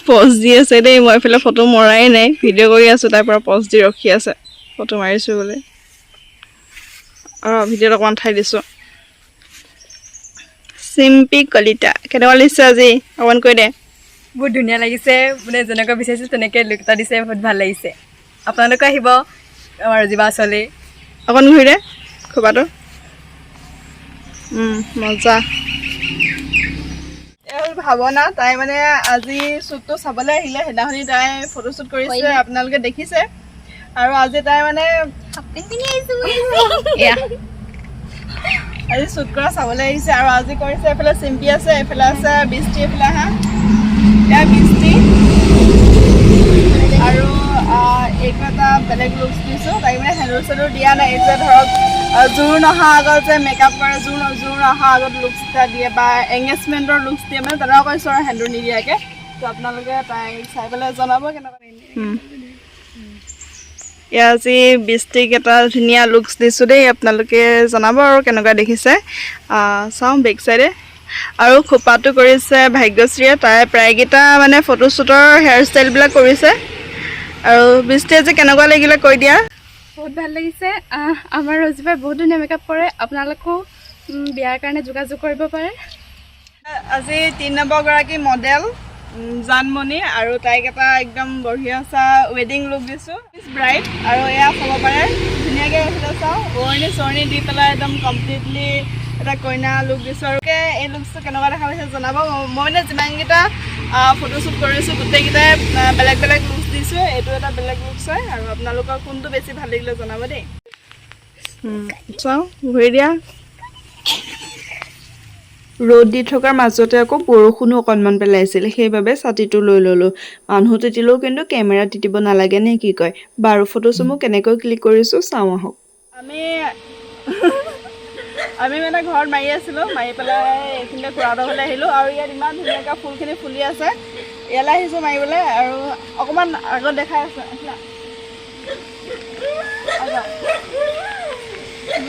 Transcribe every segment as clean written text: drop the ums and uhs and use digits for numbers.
pause দি আছে দেই মই এফালে ফটো মৰাই নাই ভিডিঅ' কৰি আছোঁ তাৰ পৰা পজ দি ৰখি আছে ফটো মাৰিছোঁ বোলে ভিডিঅ'ত অকণমান ঠাই দিছোঁ চিম্পী কলিতা কেনেকুৱা লাগিছে আজি অকণমান কৈ দে বহুত ধুনীয়া লাগিছে মানে যেনেকৈ বিচাৰিছোঁ তেনেকৈ লুক এটা দিছে বহুত ভাল লাগিছে আপোনালোকে আহিব আমাৰ ৰজিবা আচললৈ অকণ ঘূৰি দে খোপাটো মজা ভাৱনা তাই মানে আজি শ্বুটটো চাবলৈ আহিলে সেইদিনাখনি তাই ফটোশ্বুট কৰিছে আপোনালোকে দেখিছে আৰু আজি তাই মানে আজি শ্বুট কৰা চাবলৈ আহিছে আৰু আজি কৰিছে এইফালে চিম্পী আছে এইফালে আছে বৃষ্টি এইফালে আহা এয়া বৃষ্টি আৰু এইটো এটা বেলেগ লুকছ দিছোঁ তাইক মানে সেন্দুৰ চেন্দুৰ দিয়া নাই এই যে ধৰক জোৰ নহা আগত যে মেকআপ কৰে জোৰ নহা আগত লুকছ এটা দিয়ে বা এংগেজমেণ্টৰ লুকছ দিয়ে মানে তেনেকুৱা কৈছোঁ আৰু সেন্দুৰ নিদিয়াকৈ তো আপোনালোকে তাইক চাই পেলাই জনাব কেনেকুৱা ইয়াৰ আজি বৃষ্টিক এটা ধুনীয়া লুকছ দিছোঁ দেই আপোনালোকে জনাব আৰু কেনেকুৱা দেখিছে চাওঁ বেক চাইডে আৰু খোপাটো কৰিছে ভাগ্যশ্ৰীয়ে তাই প্ৰায়কেইটা মানে ফটোশ্বুটৰ হেয়াৰ ষ্টাইলবিলাক কৰিছে আৰু বৃষ্টি আজি কেনেকুৱা লাগিলে কৈ দিয়া বহুত ভাল লাগিছে আমাৰ ৰজিবাই বহুত ধুনীয়া মেকআপ কৰে আপোনালোকেও বিয়াৰ কাৰণে যোগাযোগ কৰিব পাৰে আজি 3 নম্বৰগৰাকী মডেল জানমণি আৰু তাইক এটা একদম বঢ়িয়া চা ৱেডিং লুক দিছোঁ ব্ৰাইড আৰু এয়া চাব পাৰে ধুনীয়াকৈ এইফালে চাওঁ ওৰণি চৰণি দি পেলাই একদম কমপ্লিটলি এটা কইনা লুক দিছোঁ আৰু এই লুকছটো কেনেকুৱা দেখা পাইছে জনাব মই মানে যিমানকেইটা ফটোশ্বুট কৰিছোঁ গোটেইকেইটাই বেলেগ বেলেগ লুকছ দিছোঁ এইটো এটা বেলেগ লুকছ হয় আৰু আপোনালোকৰ কোনটো বেছি ভাল লাগিলে জনাব দেই চাওঁ ঘূৰি দিয়া ৰ'দ দি থকাৰ মাজতে আকৌ বৰষুণো অকণমান পেলাইছিল সেইবাবে ছাতিটো লৈ ল'লোঁ মানুহ তিতিলেও কিন্তু কেমেৰা তিতিব নালাগে নে কি কয় বাৰু ফটোসমূহ কেনেকৈ ক্লিক কৰিছোঁ চাওঁ আহক আমি মানে ঘৰত মাৰি আছিলোঁ মাৰি পেলাই এইখিনিতে খুৰাহঁতৰ ঘৰলৈ আহিলোঁ আৰু ইয়াত ইমান ধুনীয়াকৈ ফুলখিনি ফুলি আছে ইয়ালৈ আহিছোঁ মাৰিবলৈ আৰু অকণমান আগত দেখাই আছে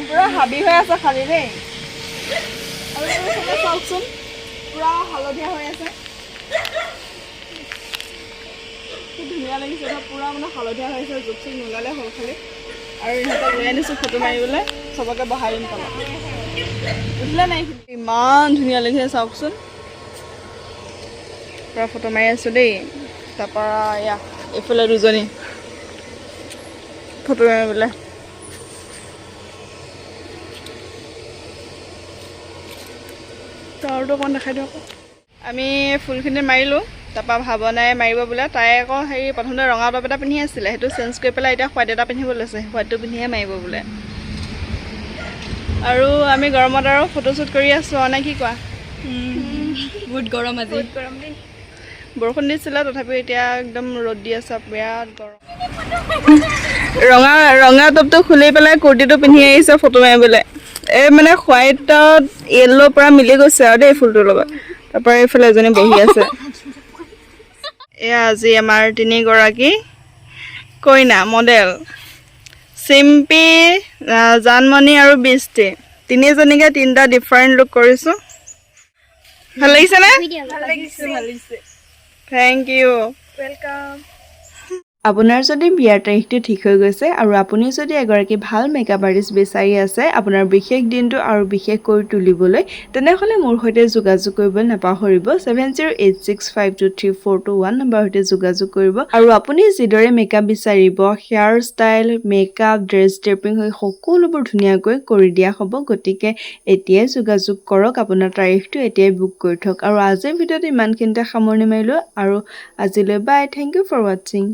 পূৰা হাবি হৈ আছে খালী দেই আৰু এইফালে চাওকচোন পূৰা হালধীয়া হৈ আছে খুব ধুনীয়া লাগিছে পূৰা মানে হালধীয়া হৈ আছে জোখ চোখ নোলালে হ'ল খালী আৰু ইহঁতক লৈ আনিছোঁ ফটো মাৰিবলৈ চবকে বহাই দিম তলত উঠিলে নাই ইমান ধুনীয়া লাগিছে চাওকচোন পূৰা ফটো মাৰি আছোঁ দেই তাৰপৰা এয়া এইফালে দুজনী ফটো মাৰিবলৈ তলটো অকণ দেখাই দিওঁ আকৌ আমি ফুলখিনি মাৰিলোঁ তাৰপৰা ভাৱনাই মাৰিব বোলে তাই আকৌ হেৰি প্ৰথমতে ৰঙা টপ এটা পিন্ধি আছিলে সেইটো চেঞ্জ কৰি পেলাই এতিয়া হোৱাইট এটা পিন্ধিব লৈছে হোৱাইটটো পিন্ধিহে মাৰিব বোলে আৰু আমি গৰমত আৰু ফটোশ্বুট কৰি আছোঁ নে কি কোৱা বহুত গৰম আজি গৰম দেই বৰষুণ দিছিলে তথাপিও এতিয়া একদম ৰ'দ দি আছে বিৰাট গৰম ৰঙা টপটো খুলি পেলাই কুৰ্তিটো পিন্ধি আহিছে ফটো মাৰিবলৈ এই মানে হোৱাইটত য়েল্ল' পৰা মিলি গৈছে আৰু দেই ফুলটোৰ লগত তাৰপৰা এইফালে এজনী বহি আছে এয়া আজি আমাৰ 3গৰাকী কইনা মডেল চিম্পী জানমণি আৰু বৃষ্টি 3জনীকে 3টা ডিফাৰেণ্ট লুক কৰিছোঁ ভাল লাগিছেনে ভাল লাগিছে থেংক ইউ ৱেলকাম আপোনাৰ যদি বিয়াৰ তাৰিখটো ঠিক হৈ গৈছে আৰু আপুনি যদি এগৰাকী ভাল মেকআপ আৰ্টিষ্ট বিচাৰি আছে আপোনাৰ বিশেষ দিনটো আৰু বিশেষ কৰি তুলিবলৈ তেনেহ'লে মোৰ সৈতে যোগাযোগ কৰিবলৈ নাপাহৰিব 7086523421 নম্বৰ সৈতে যোগাযোগ কৰিব আৰু আপুনি যিদৰে মেকআপ বিচাৰিব hair style makeup dress draping হৈ সকলোবোৰ ধুনীয়াকৈ কৰি দিয়া হ'ব গতিকে এতিয়াই যোগাযোগ কৰক আপোনাৰ তাৰিখটো এতিয়াই বুক কৰি থওক আৰু আজিৰ ভিডিঅ'টো ইমানখিনিতে সামৰণি মাৰিলোঁ আৰু আজিলৈ বাই থেংক ইউ ফৰ ৱাচিং